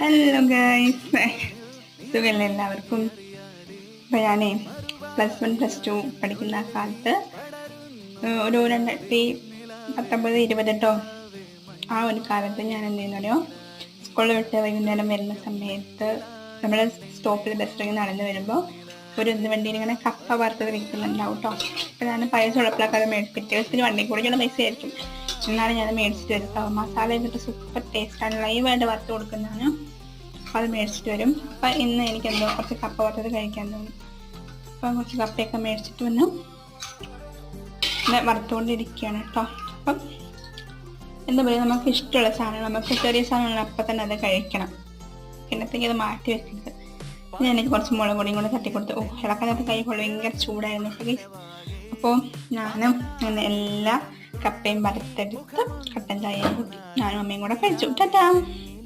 Hello guys, സുഖമല്ലേ എല്ലാവർക്കും? അപ്പോൾ ഞാനേ +1 +2 പഠിക്കുന്ന കാലത്ത് ഒരു 2019-20 ആ ഒരു കാലത്ത് ഞാൻ എന്ത് ചെയ്യുന്നറിയോ, സ്കൂളിൽ വിട്ട് വൈകുന്നേരം വരുന്ന സമയത്ത് നമ്മൾ സ്റ്റോപ്പിൽ ബസ് ഇറങ്ങി നടന്നു വരുമ്പോൾ ഒരു വണ്ടിയിൽ ഇങ്ങനെ കപ്പ വറുത്തത് വിൽക്കുന്നുണ്ടാവും കേട്ടോ. അപ്പോൾ ഞാൻ പൈസ ഉള്ളപ്പോഴൊക്കെ അത് പിറ്റേ ദിവസത്തിന് വണ്ടി കൂടിയുള്ള പൈസ ആയിരിക്കും, എന്നാലും ഞാൻ മേടിച്ചിട്ട് വരും. മസാല ഇട്ടിട്ട് സൂപ്പർ ടേസ്റ്റാണ്, ലൈവായിട്ട് വറുത്ത് കൊടുക്കുന്നതാണ്. അത് മേടിച്ചിട്ട് വരും. അപ്പം ഇന്ന് എനിക്കെന്തോ കുറച്ച് കപ്പ വറുത്തത് കഴിക്കാൻ തോന്നി. അപ്പം കുറച്ച് കപ്പയൊക്കെ മേടിച്ചിട്ട് വന്നു വറുത്തുകൊണ്ടിരിക്കുകയാണ് കേട്ടോ. അപ്പം എന്താ പറയുക, നമുക്ക് ഇഷ്ടമുള്ള സാധനങ്ങൾ, നമുക്ക് ചെറിയ സാധനങ്ങൾ അപ്പം തന്നെ അത് കഴിക്കണം, പിന്നത്തേക്ക് അത് മാറ്റി വെക്കരുത്. ഞാൻ എനിക്ക് കുറച്ച് മുളക് പൊടിയും കൂടെ തട്ടിക്കൊടുത്തു. ഇളക്കാനകത്ത് കൈ കൊണ്ട് ഭയങ്കര ചൂടായിരുന്നു. അപ്പോൾ ഞാനും അങ്ങനെ എല്ലാ കപ്പയും വറുത്തെടുത്ത് കട്ടൻ ചായയും കൂട്ടി ഞാനും അമ്മയും കൂടെ കഴിച്ചു. ടാറ്റാ.